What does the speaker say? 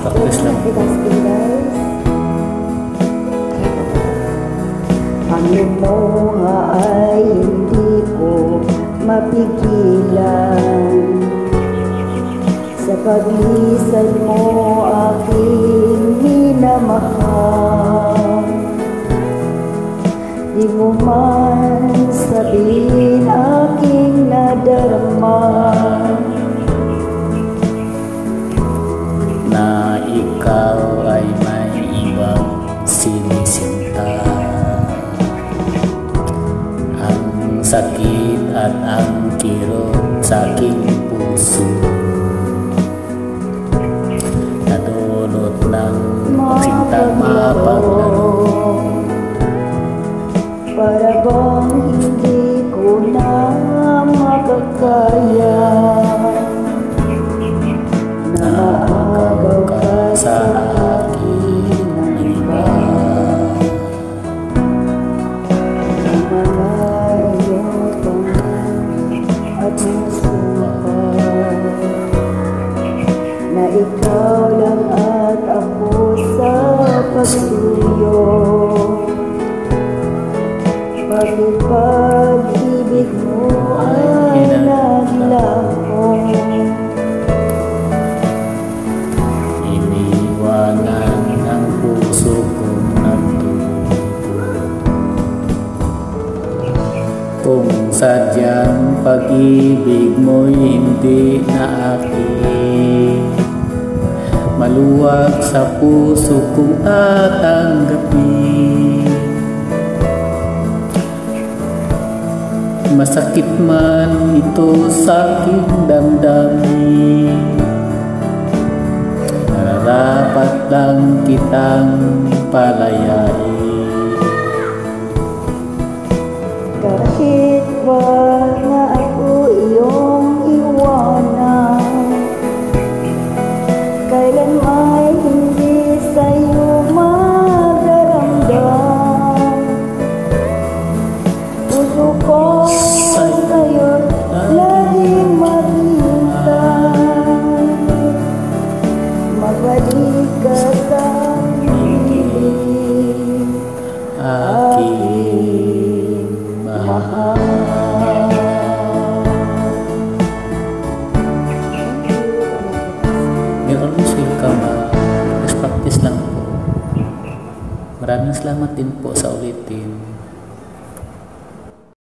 Practice lang. Ang luha ay hindi ko mapigilan. Sa paglisan mo aking minamahal, di mo man sabihin aking nadarama na ikaw ay may ibang sinisinta. Ang sakit at ang kirot sa aking puso, nadulot ng pagsintang mapaglaro. Para bang hindi ko na makakaya na maagaw ka sa akin ng iba. Ang mga iyong pangalan at musumpah na ikaw lang at ako sa pagsuyo. Bakit pag-ibig mo ay naglako? Iniwanan ng puso kong nagtubo. Kung sadyang pag-ibig mo'y hindi na akin, maluwag sa puso kong tatanggapin. Masakit man ito sa aking damdamin, nararapat lang kitang palayain. Kahit wag na ako iyong iwanan, kailan may hindi sa'yo madaramdam. Puso ko sa'yo laging maghintay, magbalik ka sa piling aking mahal. Meron music ka ma, practice lang po. Maraming salamat din po sa